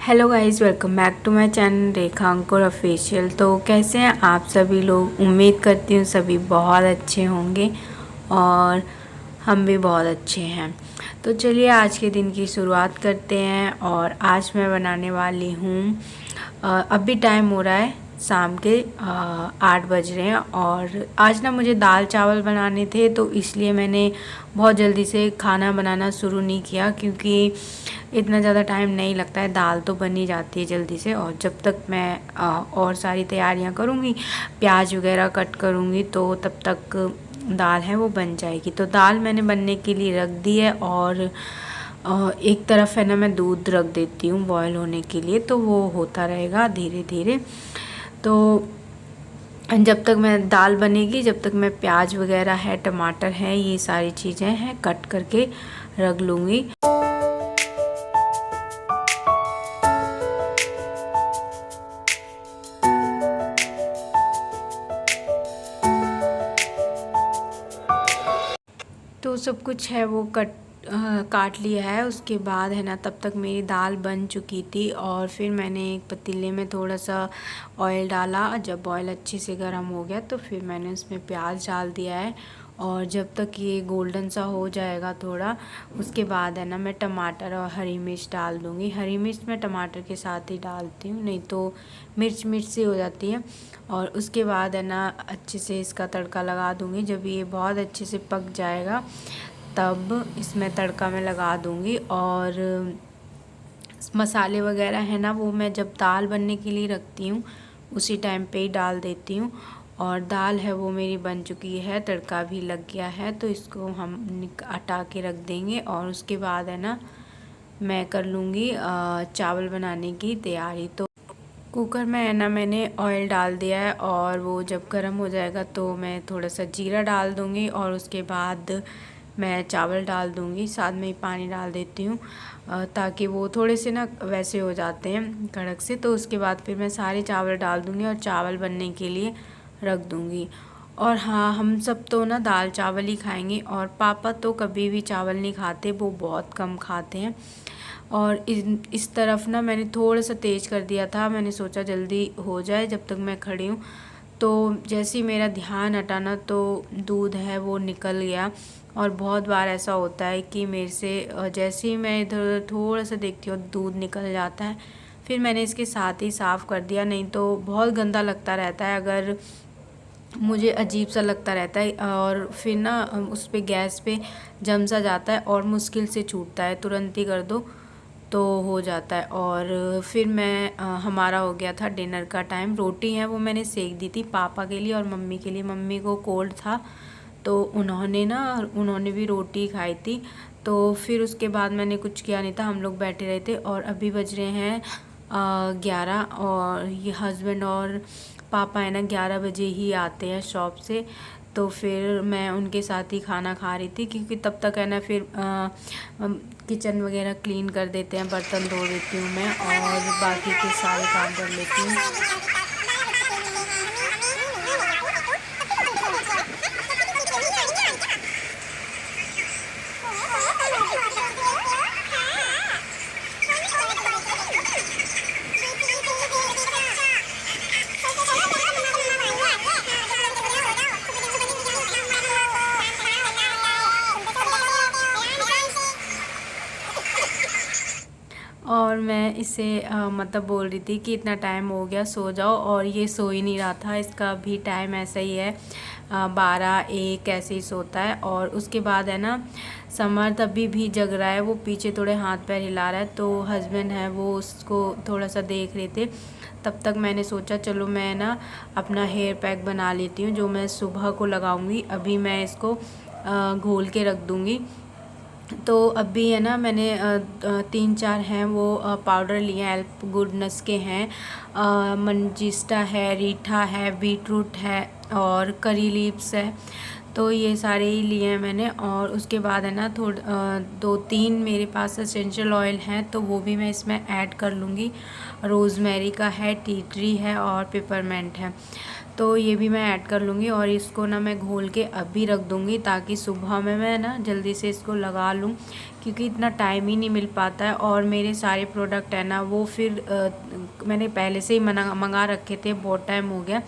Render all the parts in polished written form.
Hello guys, welcome back to my channel Rekha Ankur official. तो कैसे हैं आप सभी लोग। उम्मीद करती हूँ सभी बहुत अच्छे होंगे और हम भी बहुत अच्छे हैं। तो चलिए आज के दिन की शुरुआत करते हैं। और आज मैं बनाने वाली हूँ, अभी टाइम हो रहा है शाम के 8 बज रहे हैं। और आज ना मुझे दाल चावल बनाने थे, तो इसलिए मैंने बहुत जल्दी से खाना बनाना शुरू नहीं किया, क्योंकि इतना ज़्यादा टाइम नहीं लगता है। दाल तो बन ही जाती है जल्दी से। और जब तक मैं और सारी तैयारियां करूँगी, प्याज वगैरह कट करूँगी, तो तब तक दाल है वो बन जाएगी। तो दाल मैंने बनने के लिए रख दी है। और एक तरफ है ना, मैं दूध रख देती हूँ बॉयल होने के लिए, तो वो होता रहेगा धीरे धीरे। तो जब तक मैं दाल बनेगी, जब तक मैं प्याज वगैरह है, टमाटर है, ये सारी चीज़ें हैं कट करके रख लूँगी। तो सब कुछ है वो काट लिया है। उसके बाद है ना, तब तक मेरी दाल बन चुकी थी। और फिर मैंने एक पतीले में थोड़ा सा ऑयल डाला। जब ऑयल अच्छे से गर्म हो गया, तो फिर मैंने उसमें प्याज डाल दिया है। और जब तक ये गोल्डन सा हो जाएगा थोड़ा, उसके बाद है ना, मैं टमाटर और हरी मिर्च डाल दूँगी। हरी मिर्च मैं टमाटर के साथ ही डालती हूँ, नहीं तो मिर्च मिर्च सी हो जाती है। और उसके बाद है ना, अच्छे से इसका तड़का लगा दूँगी। जब ये बहुत अच्छे से पक जाएगा, तब इसमें तड़का मैं लगा दूँगी। और मसाले वगैरह है ना, वो मैं जब दाल बनने के लिए रखती हूँ उसी टाइम पे ही डाल देती हूँ। और दाल है वो मेरी बन चुकी है, तड़का भी लग गया है, तो इसको हम हटा के रख देंगे। और उसके बाद है ना, मैं कर लूँगी चावल बनाने की तैयारी। तो कुकर में है ना, मैंने ऑयल डाल दिया है। और वो जब गर्म हो जाएगा, तो मैं थोड़ा सा जीरा डाल दूँगी। और उसके बाद मैं चावल डाल दूँगी, साथ में ही पानी डाल देती हूँ, ताकि वो थोड़े से ना वैसे हो जाते हैं कड़क से। तो उसके बाद फिर मैं सारे चावल डाल दूँगी और चावल बनने के लिए रख दूँगी। और हाँ, हम सब तो ना दाल चावल ही खाएंगे। और पापा तो कभी भी चावल नहीं खाते, वो बहुत कम खाते हैं। और इस तरफ ना मैंने थोड़ा सा तेज़ कर दिया था, मैंने सोचा जल्दी हो जाए जब तक मैं खड़ी हूँ। तो जैसे ही मेरा ध्यान हटा ना, तो दूध है वो निकल गया। और बहुत बार ऐसा होता है कि मेरे से जैसे ही मैं इधर उधर थोड़ा सा देखती हूँ, दूध निकल जाता है। फिर मैंने इसके साथ ही साफ़ कर दिया, नहीं तो बहुत गंदा लगता रहता है, अगर मुझे अजीब सा लगता रहता है। और फिर ना उस पे गैस पे जम सा जाता है और मुश्किल से छूटता है, तुरंत ही कर दो तो हो जाता है। और फिर हमारा हो गया था डिनर का टाइम। रोटी है वो मैंने सेक दी थी पापा के लिए और मम्मी के लिए। मम्मी को कोल्ड था, तो उन्होंने भी रोटी खाई थी। तो फिर उसके बाद मैंने कुछ किया नहीं था, हम लोग बैठे रहे थे। और अभी बज रहे हैं 11। और ये हस्बैंड और पापा है ना 11 बजे ही आते हैं शॉप से। तो फिर मैं उनके साथ ही खाना खा रही थी, क्योंकि तब तक है ना, फिर किचन वगैरह क्लीन कर देते हैं, बर्तन धो देती हूँ मैं और बाकी के सारे काम कर लेती हूँ। और मैं इसे मतलब बोल रही थी कि इतना टाइम हो गया, सो जाओ। और ये सो ही नहीं रहा था, इसका भी टाइम ऐसा ही है, 12-1 ऐसे ही सोता है। और उसके बाद है ना, समर्थ अभी भी जग रहा है, वो पीछे थोड़े हाथ पैर हिला रहा है। तो हस्बैंड है वो उसको थोड़ा सा देख रहे थे। तब तक मैंने सोचा चलो मैं ना अपना हेयर पैक बना लेती हूँ, जो मैं सुबह को लगाऊंगी। अभी मैं इसको घोल के रख दूँगी। तो अभी है ना, मैंने 3-4 हैं वो पाउडर लिए हैं, हेल्प गुडनेस के हैं, मंजिस्टा है, रीठा है, बीटरूट है और करी लीव्स है। तो ये सारे ही लिए हैं मैंने। और उसके बाद है ना, 2-3 मेरे पास एसेंशियल ऑयल हैं, तो वो भी मैं इसमें ऐड कर लूँगी। रोज़मेरी का है, टी ट्री है और पेपरमेंट है। तो ये भी मैं ऐड कर लूँगी और इसको ना मैं घोल के अभी रख दूँगी ताकि सुबह में मैं ना जल्दी से इसको लगा लूँ, क्योंकि इतना टाइम ही नहीं मिल पाता है। और मेरे सारे प्रोडक्ट है ना वो फिर मैंने पहले से ही मंगा रखे थे, बहुत टाइम हो गया,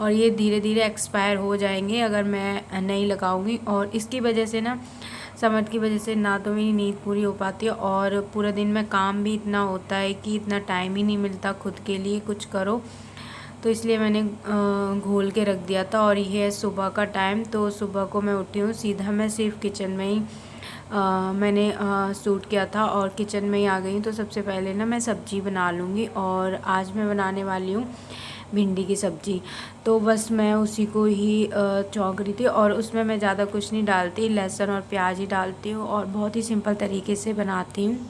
और ये धीरे धीरे एक्सपायर हो जाएंगे अगर मैं नहीं लगाऊंगी। और इसकी वजह से ना, समर की वजह से ना तो मेरी नींद पूरी हो पाती है और पूरा दिन में काम भी इतना होता है कि इतना टाइम ही नहीं मिलता खुद के लिए कुछ करो। तो इसलिए मैंने घोल के रख दिया था। और ये है सुबह का टाइम, तो सुबह को मैं उठी हूँ, सीधा मैं सिर्फ किचन में ही मैंने सूट किया था और किचन में ही आ गई हूँ। तो सबसे पहले ना मैं सब्ज़ी बना लूँगी और आज मैं बनाने वाली हूँ भिंडी की सब्ज़ी। तो बस मैं उसी को ही चौंक रही थी और उसमें मैं ज़्यादा कुछ नहीं डालती, लहसुन और प्याज ही डालती हूँ और बहुत ही सिंपल तरीके से बनाती हूँ।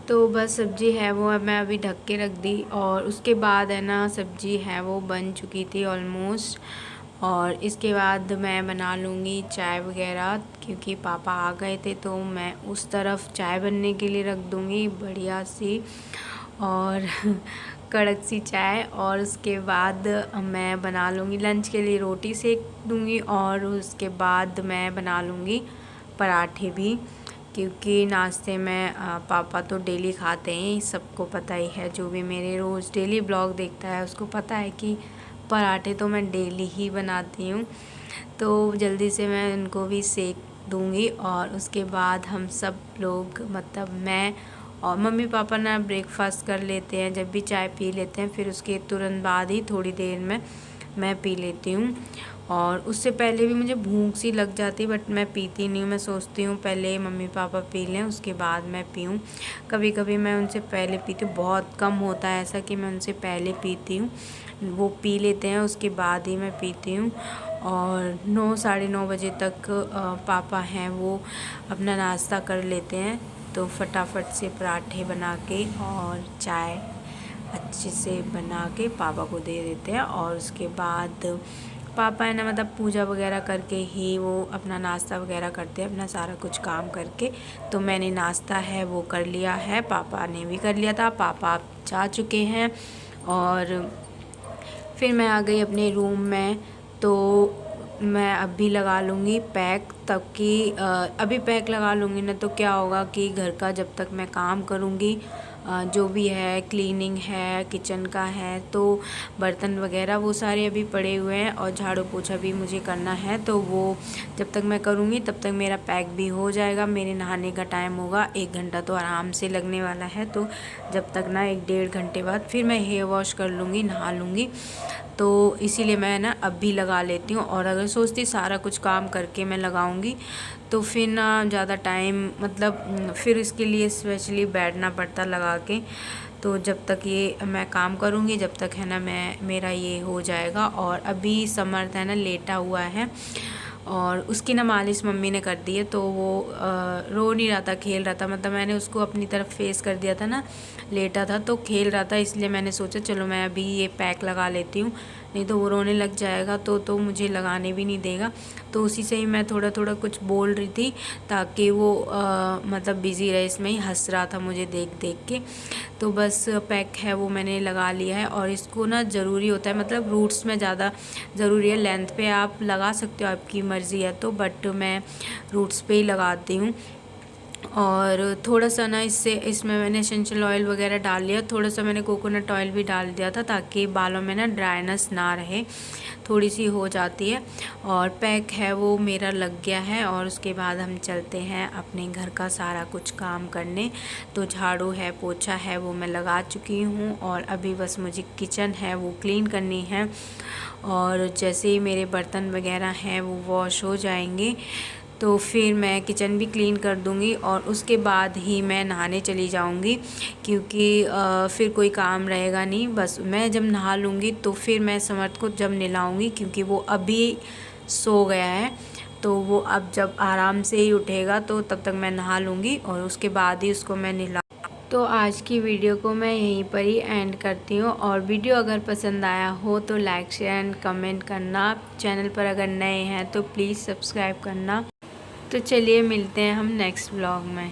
तो बस सब्ज़ी है वो मैं अभी ढक के रख दी और उसके बाद है ना सब्ज़ी है वो बन चुकी थी ऑलमोस्ट। और इसके बाद मैं बना लूँगी चाय वगैरह, क्योंकि पापा आ गए थे तो मैं उस तरफ चाय बनने के लिए रख दूँगी बढ़िया सी और कड़क सी चाय। और उसके बाद मैं बना लूँगी लंच के लिए, रोटी सेक दूँगी और उसके बाद मैं बना लूँगी पराठे भी, क्योंकि नाश्ते में पापा तो डेली खाते हैं, सबको पता ही है, जो भी मेरे रोज़ डेली ब्लॉग देखता है उसको पता है कि पराठे तो मैं डेली ही बनाती हूँ। तो जल्दी से मैं उनको भी सेक दूँगी और उसके बाद हम सब लोग, मतलब मैं और मम्मी पापा ना ब्रेकफास्ट कर लेते हैं, जब भी चाय पी लेते हैं, फिर उसके तुरंत बाद ही थोड़ी देर में मैं पी लेती हूँ। और उससे पहले भी मुझे भूख सी लग जाती, बट मैं पीती नहीं हूँ, मैं सोचती हूँ पहले मम्मी पापा पी लें उसके बाद मैं पीऊँ। कभी कभी मैं उनसे पहले पीती हूँ, बहुत कम होता है ऐसा कि मैं उनसे पहले पीती हूँ, वो पी लेते हैं उसके बाद ही मैं पीती हूँ। और 9 साढ़े 9 बजे तक पापा हैं वो अपना नाश्ता कर लेते हैं, तो फटाफट से पराठे बना के और चाय अच्छे से बना के पापा को दे देते हैं। और उसके बाद पापा है ना, मतलब पूजा वगैरह करके ही वो अपना नाश्ता वगैरह करते हैं, अपना सारा कुछ काम करके। तो मैंने नाश्ता है वो कर लिया है, पापा ने भी कर लिया था, पापा जा चुके हैं। और फिर मैं आ गई अपने रूम में, तो मैं अभी लगा लूँगी पैक, तब कि अभी पैक लगा लूँगी ना तो क्या होगा कि घर का जब तक मैं काम करूँगी, जो भी है क्लीनिंग है किचन का है, तो बर्तन वगैरह वो सारे अभी पड़े हुए हैं और झाड़ू पोछा भी मुझे करना है, तो वो जब तक मैं करूँगी तब तक मेरा पैक भी हो जाएगा। मेरे नहाने का टाइम होगा, 1 घंटा तो आराम से लगने वाला है, तो जब तक ना 1 डेढ़ घंटे बाद फिर मैं हेयर वॉश कर लूँगी, नहा लूँगी। तो इसीलिए मैं ना अभी लगा लेती हूँ। और अगर सोचती सारा कुछ काम करके मैं लगाऊंगी तो फिर ना ज़्यादा टाइम, मतलब फिर इसके लिए स्पेशली बैठना पड़ता लगा के। तो जब तक ये मैं काम करूँगी जब तक है ना मेरा ये हो जाएगा। और अभी समर्थ है ना लेटा हुआ है और उसकी ना मालिश मम्मी ने कर दी है, तो वो रो नहीं रहा था, खेल रहा था, मतलब मैंने उसको अपनी तरफ फेस कर दिया था ना, लेटा था तो खेल रहा था, इसलिए मैंने सोचा चलो मैं अभी ये पैक लगा लेती हूँ, नहीं तो वो रोने लग जाएगा तो मुझे लगाने भी नहीं देगा। तो उसी से ही मैं थोड़ा थोड़ा कुछ बोल रही थी ताकि वो मतलब बिज़ी रहे, इसमें ही हंस रहा था मुझे देख देख के। तो बस पैक है वो मैंने लगा लिया है। और इसको ना ज़रूरी होता है, मतलब रूट्स में ज़्यादा ज़रूरी है, लेंथ पे आप लगा सकते हो आपकी मर्ज़ी है तो, बट मैं रूट्स पे ही लगाती हूँ। और थोड़ा सा ना इसमें मैंने एसेंशियल ऑयल वगैरह डाल लिया, थोड़ा सा मैंने कोकोनट ऑयल भी डाल दिया था ताकि बालों में ना ड्राइनेस ना रहे, थोड़ी सी हो जाती है। और पैक है वो मेरा लग गया है। और उसके बाद हम चलते हैं अपने घर का सारा कुछ काम करने। तो झाड़ू है पोछा है वो मैं लगा चुकी हूँ और अभी बस मुझे किचन है वो क्लीन करनी है। और जैसे ही मेरे बर्तन वगैरह हैं वो वॉश हो जाएंगे तो फिर मैं किचन भी क्लीन कर दूंगी और उसके बाद ही मैं नहाने चली जाऊंगी, क्योंकि फिर कोई काम रहेगा नहीं। बस मैं जब नहा लूँगी तो फिर मैं समर्थ को जब नहलाऊँगी, क्योंकि वो अभी सो गया है, तो वो अब जब आराम से ही उठेगा तो तब तक मैं नहा लूँगी और उसके बाद ही उसको मैं नहला। तो आज की वीडियो को मैं यहीं पर ही एंड करती हूँ। और वीडियो अगर पसंद आया हो तो लाइक शेयर एंड कमेंट करना। चैनल पर अगर नए हैं तो प्लीज़ सब्सक्राइब करना। तो चलिए मिलते हैं हम नेक्स्ट व्लॉग में।